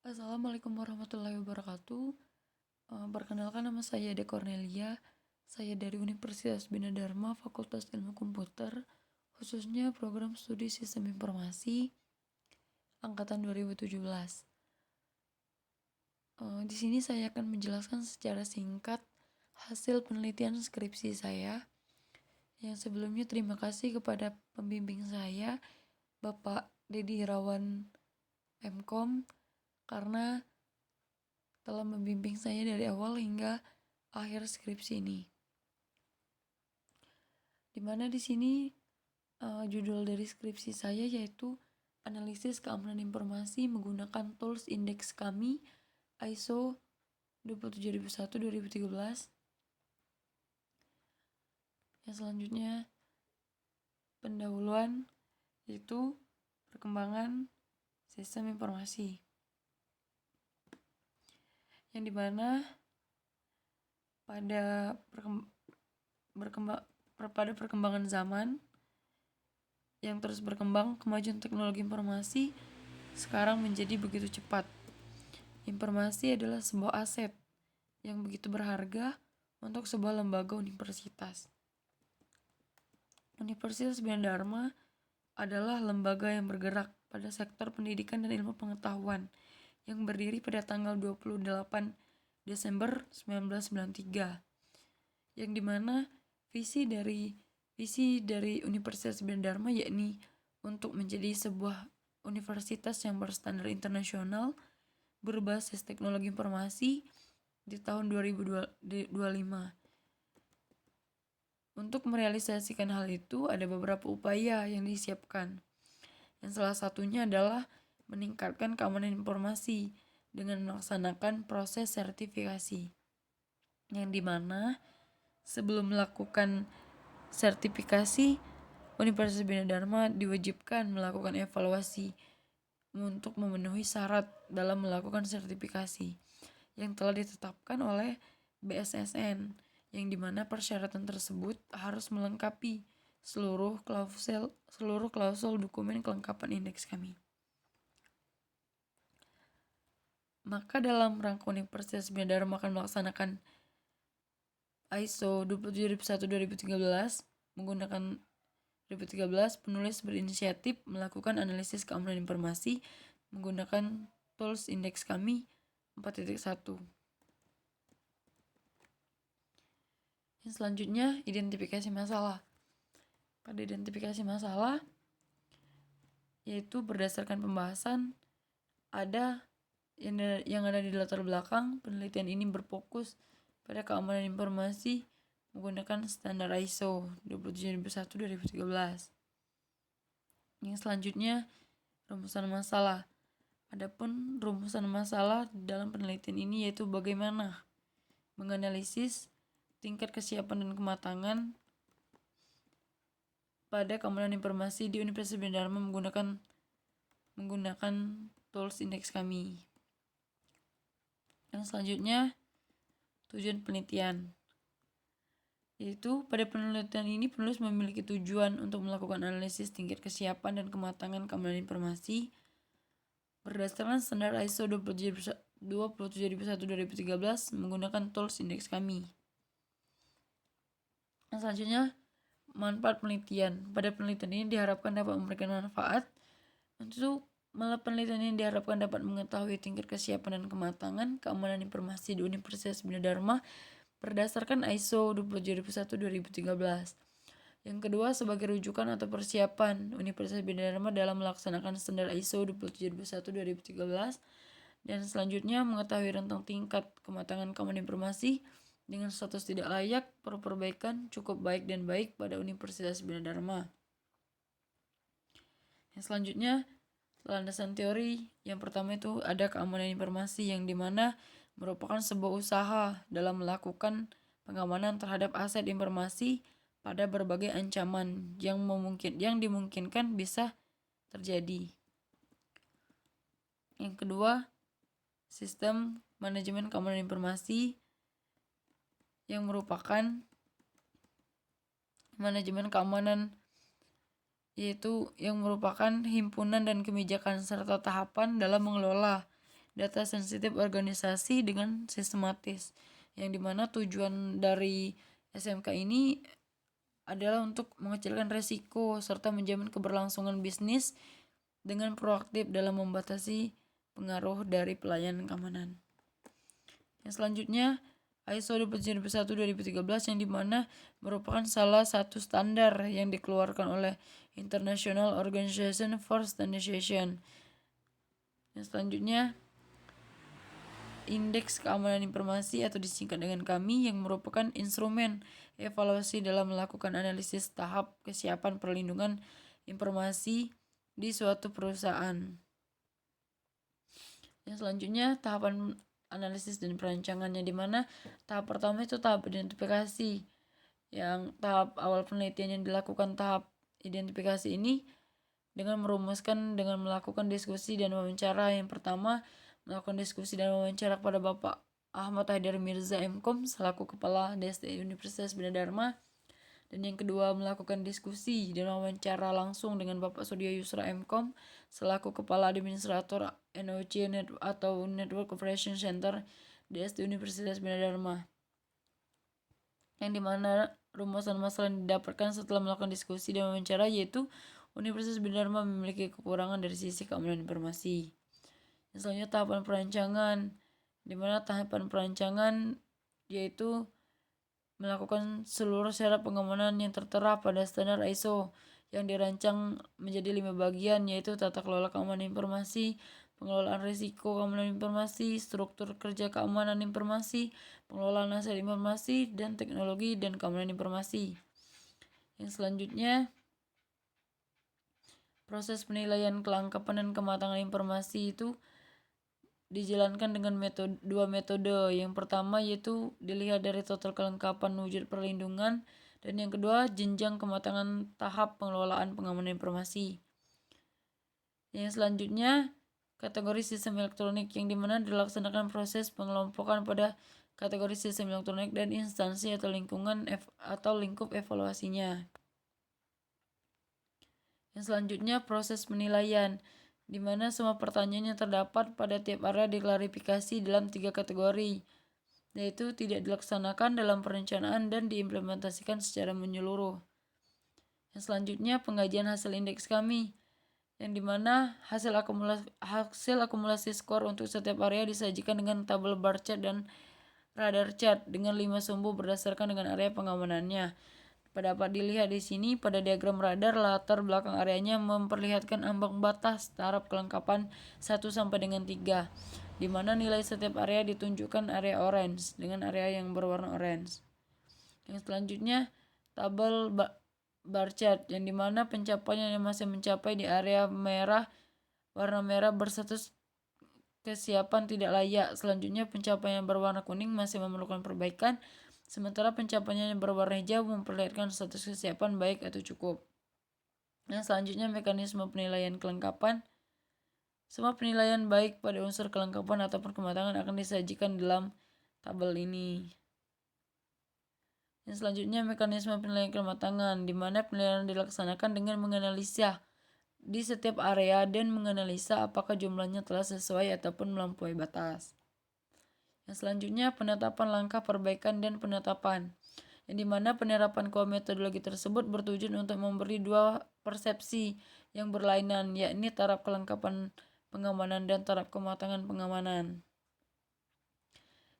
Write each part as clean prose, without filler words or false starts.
Assalamualaikum warahmatullahi wabarakatuh. Perkenalkan, nama saya Ade Cornelia. Saya dari Universitas Bina Dharma, Fakultas Ilmu Komputer, khususnya program studi Sistem Informasi angkatan 2017. Di sini saya akan menjelaskan secara singkat hasil penelitian skripsi saya. Yang sebelumnya terima kasih kepada pembimbing saya, Bapak Dedi Irawan MKom, karena telah membimbing saya dari awal hingga akhir skripsi ini. Dimana di sini judul dari skripsi saya yaitu analisis keamanan informasi menggunakan tools indeks kami ISO 27001-2013. Yang selanjutnya pendahuluan, yaitu perkembangan sistem informasi, yang dimana pada perkembangan zaman yang terus berkembang, kemajuan teknologi informasi sekarang menjadi begitu cepat. Informasi adalah sebuah aset yang begitu berharga untuk sebuah lembaga universitas. Universitas Bina Dharma adalah lembaga yang bergerak pada sektor pendidikan dan ilmu pengetahuan yang berdiri pada tanggal 28 Desember 1993, yang dimana visi dari Universitas Bina Dharma yakni untuk menjadi sebuah universitas yang berstandar internasional berbasis teknologi informasi di tahun 2025. Untuk merealisasikan hal itu ada beberapa upaya yang disiapkan. Yang salah satunya adalah meningkatkan keamanan informasi dengan melaksanakan proses sertifikasi, yang dimana sebelum melakukan sertifikasi, Universitas Bina Dharma diwajibkan melakukan evaluasi untuk memenuhi syarat dalam melakukan sertifikasi yang telah ditetapkan oleh BSSN, yang dimana persyaratan tersebut harus melengkapi seluruh klausul dokumen kelengkapan indeks kami. Maka dalam rangka Universitas Bina Dharma akan melaksanakan ISO 27001-2013 menggunakan 2013, penulis berinisiatif melakukan analisis keamanan informasi menggunakan tools indeks kami 4.1. Yang selanjutnya, identifikasi masalah. Pada identifikasi masalah, yaitu berdasarkan pembahasan ada yang ada di latar belakang penelitian ini berfokus pada keamanan informasi menggunakan standar ISO 27001-2013. Yang selanjutnya, rumusan masalah. Adapun rumusan masalah dalam penelitian ini yaitu bagaimana menganalisis tingkat kesiapan dan kematangan pada keamanan informasi di Universitas Bina Dharma menggunakan tools indeks kami. Yang selanjutnya, tujuan penelitian, yaitu pada penelitian ini penulis memiliki tujuan untuk melakukan analisis tingkat kesiapan dan kematangan keamanan informasi berdasarkan standar ISO 27001-2013 menggunakan tools indeks kami. Yang selanjutnya, manfaat penelitian. Pada penelitian ini diharapkan dapat memberikan manfaat untuk penelitian ini diharapkan dapat mengetahui tingkat kesiapan dan kematangan keamanan informasi di Universitas Bina Dharma berdasarkan ISO 27001-2013. Yang kedua, sebagai rujukan atau persiapan Universitas Bina Dharma dalam melaksanakan standar ISO 27001-2013. Dan selanjutnya, mengetahui rentang tingkat kematangan keamanan informasi dengan status tidak layak, perbaikan, cukup baik, dan baik pada Universitas Bina Dharma. Yang selanjutnya, landasan teori. Yang pertama itu ada keamanan informasi, yang dimana merupakan sebuah usaha dalam melakukan pengamanan terhadap aset informasi pada berbagai ancaman yang dimungkinkan bisa terjadi. Yang kedua, sistem manajemen keamanan informasi, yang merupakan manajemen keamanan yaitu yang merupakan himpunan dan kebijakan serta tahapan dalam mengelola data sensitif organisasi dengan sistematis, yang dimana tujuan dari SMK ini adalah untuk mengecilkan resiko serta menjamin keberlangsungan bisnis dengan proaktif dalam membatasi pengaruh dari pelayanan keamanan. Yang selanjutnya ISO 27001-2013 yang dimana merupakan salah satu standar yang dikeluarkan oleh International Organization for Standardization. Yang selanjutnya Indeks Keamanan Informasi atau disingkat dengan KAMI yang merupakan instrumen evaluasi dalam melakukan analisis tahap kesiapan perlindungan informasi di suatu perusahaan. Yang selanjutnya tahapan analisis dan perancangannya, di mana tahap pertama itu tahap identifikasi. Yang tahap awal penelitian yang dilakukan tahap identifikasi ini dengan merumuskan dengan melakukan diskusi dan wawancara. Yang pertama, melakukan diskusi dan wawancara kepada Bapak Ahmad Haidar Mirza MKom selaku Kepala DSTI Universitas Bina Dharma. Dan yang kedua, melakukan diskusi dan wawancara langsung dengan Bapak Surya Yusra MKom selaku Kepala Administrator NOC atau Network Operation Center DSTI Universitas Bina Dharma. Yang dimana rumusan masalah yang didapatkan setelah melakukan diskusi dan wawancara yaitu Universitas Bina Dharma memiliki kekurangan dari sisi keamanan informasi. Yang selanjutnya tahapan perancangan, di mana tahapan perancangan yaitu melakukan seluruh syarat pengamanan yang tertera pada standar ISO yang dirancang menjadi 5 bagian, yaitu tata kelola keamanan informasi, pengelolaan risiko keamanan informasi, struktur kerja keamanan informasi, pengelolaan aset informasi, dan teknologi dan keamanan informasi. Yang selanjutnya proses penilaian kelengkapan dan kematangan informasi itu dijalankan dengan dua metode. Yang pertama yaitu dilihat dari total kelengkapan wujud perlindungan, dan yang kedua jenjang kematangan tahap pengelolaan pengamanan informasi. Yang selanjutnya kategori sistem elektronik, yang dimana dilaksanakan proses pengelompokan pada kategori sistem elektronik dan instansi atau lingkungan atau lingkup evaluasinya. Yang selanjutnya proses penilaian, di mana semua pertanyaan yang terdapat pada tiap area diklarifikasi dalam 3 kategori, yaitu tidak dilaksanakan dalam perencanaan dan diimplementasikan secara menyeluruh. Yang selanjutnya pengkajian hasil indeks kami, yang dimana hasil akumulasi skor untuk setiap area disajikan dengan tabel bar chart dan radar chart dengan 5 sumbu berdasarkan dengan area pengamanannya. Dapat dilihat di sini pada diagram radar, latar belakang areanya memperlihatkan ambang batas taraf kelengkapan 1 sampai dengan 3, di mana nilai setiap area ditunjukkan area orange dengan area yang berwarna orange. Yang selanjutnya tabel bar chart, yang dimana pencapaian yang masih mencapai di area merah, warna merah berstatus kesiapan tidak layak. Selanjutnya pencapaian yang berwarna kuning masih memerlukan perbaikan, sementara pencapaian yang berwarna hijau memperlihatkan status kesiapan baik atau cukup. Yang selanjutnya mekanisme penilaian kelengkapan. Semua penilaian baik pada unsur kelengkapan ataupun kematangan akan disajikan dalam tabel ini. Yang selanjutnya mekanisme penilaian kematangan, di mana penilaian dilaksanakan dengan menganalisa di setiap area dan menganalisa apakah jumlahnya telah sesuai ataupun melampaui batas. Yang selanjutnya penetapan langkah perbaikan dan penetapan, yang dimana penerapan metodologi tersebut bertujuan untuk memberi 2 persepsi yang berlainan, yakni taraf kelengkapan pengamanan dan taraf kematangan pengamanan.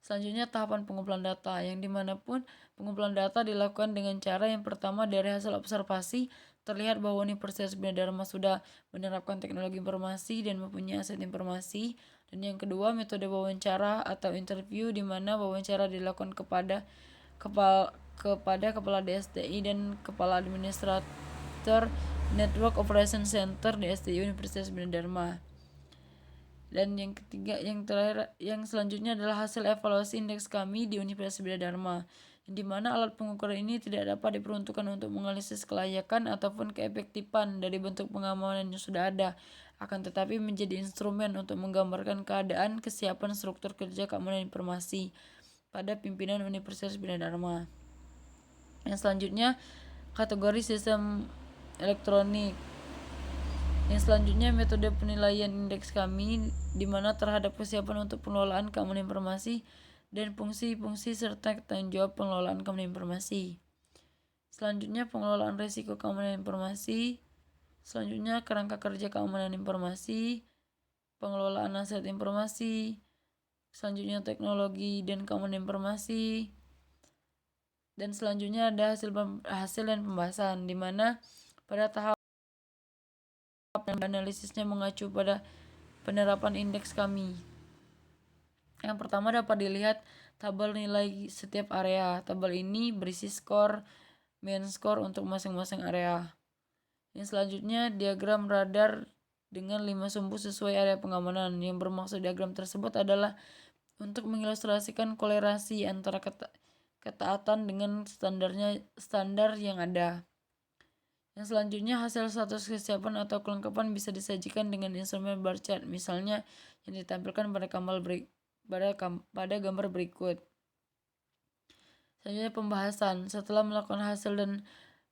Selanjutnya tahapan pengumpulan data, yang dimanapun pengumpulan data dilakukan dengan cara yang pertama dari hasil observasi terlihat bahwa Universitas Bina Dharma sudah menerapkan teknologi informasi dan mempunyai aset informasi. Dan yang kedua metode wawancara atau interview, di mana wawancara dilakukan kepada kepala DSTI dan kepala administrator Network Operation Center DSTI Universitas Bina Dharma. Dan yang ketiga, yang terakhir, yang selanjutnya adalah hasil evaluasi indeks kami di Universitas Bina Dharma, di mana alat pengukuran ini tidak dapat diperuntukkan untuk menganalisis kelayakan ataupun keefektifan dari bentuk pengamanan yang sudah ada, akan tetapi menjadi instrumen untuk menggambarkan keadaan kesiapan struktur kerja keamanan informasi pada pimpinan Universitas Bina Dharma. Yang selanjutnya kategori sistem elektronik. Yang selanjutnya metode penilaian indeks kami, di mana terhadap kesiapan untuk pengelolaan keamanan informasi dan fungsi-fungsi serta tanggung jawab pengelolaan keamanan informasi. Selanjutnya pengelolaan risiko keamanan informasi. Selanjutnya kerangka kerja keamanan informasi, pengelolaan aset informasi. Selanjutnya teknologi dan keamanan informasi. Dan selanjutnya ada hasil dan pembahasan, di mana pada tahap analisisnya mengacu pada penerapan indeks kami. Yang pertama dapat dilihat tabel nilai setiap area. Tabel ini berisi skor, main skor untuk masing-masing area. Yang selanjutnya diagram radar dengan 5 sumbu sesuai area pengamanan. Yang bermaksud diagram tersebut adalah untuk mengilustrasikan kolerasi antara ketaatan dengan standar yang ada. Yang selanjutnya hasil status kesiapan atau kelengkapan bisa disajikan dengan instrumen bar chart, misalnya yang ditampilkan pada gambar berikut. Selanjutnya pembahasan. Setelah melakukan hasil dan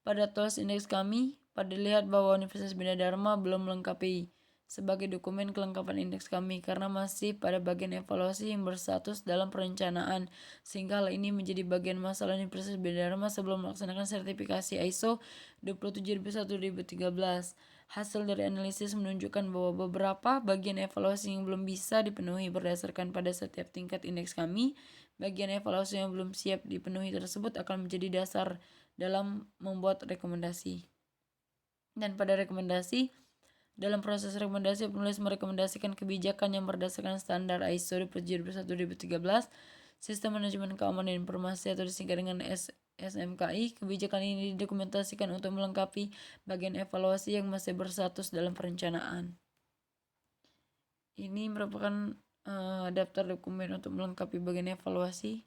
pada tools indeks kami, pada lihat bahwa Universitas Bina Dharma belum melengkapi sebagai dokumen kelengkapan indeks kami karena masih pada bagian evaluasi yang berstatus dalam perencanaan, sehingga hal ini menjadi bagian masalah Universitas Bina Dharma sebelum melaksanakan sertifikasi ISO 27001:2013. Hasil dari analisis menunjukkan bahwa beberapa bagian evaluasi yang belum bisa dipenuhi berdasarkan pada setiap tingkat indeks kami. Bagian evaluasi yang belum siap dipenuhi tersebut akan menjadi dasar dalam membuat rekomendasi. Dan pada rekomendasi, dalam proses rekomendasi, penulis merekomendasikan kebijakan yang berdasarkan standar ISO 27001:2013, Sistem Manajemen Keamanan Informasi atau disingkat dengan SMKI. Kebijakan ini didokumentasikan untuk melengkapi bagian evaluasi yang masih berstatus dalam perencanaan. Ini merupakan daftar dokumen untuk melengkapi bagian evaluasi.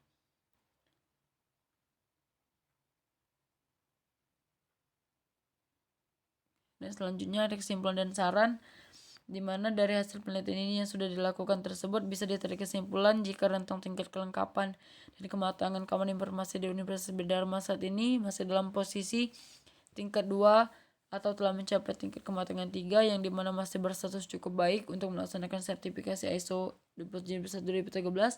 Dan selanjutnya ada kesimpulan dan saran, di mana dari hasil penelitian ini yang sudah dilakukan tersebut bisa ditarik kesimpulan jika rentang tingkat kelengkapan dan kematangan keamanan informasi di Universitas Bina Dharma saat ini masih dalam posisi tingkat 2 atau telah mencapai tingkat kematangan 3, yang dimana masih berstatus cukup baik untuk melaksanakan sertifikasi ISO 27001:2013,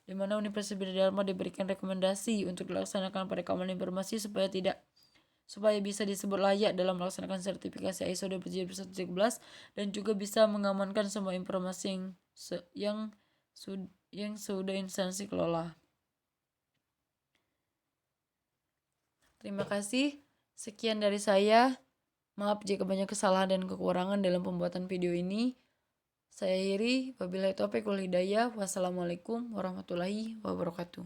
di mana Universitas Bina Dharma diberikan rekomendasi untuk dilaksanakan pada keamanan informasi supaya bisa disebut layak dalam melaksanakan sertifikasi ISO 27001:2013 dan juga bisa mengamankan semua informasi yang sudah instansi kelola. Terima kasih. Sekian dari saya. Maaf jika banyak kesalahan dan kekurangan dalam pembuatan video ini. Saya akhiri. Wabillahi taufiq wal hidayah. Wassalamualaikum warahmatullahi wabarakatuh.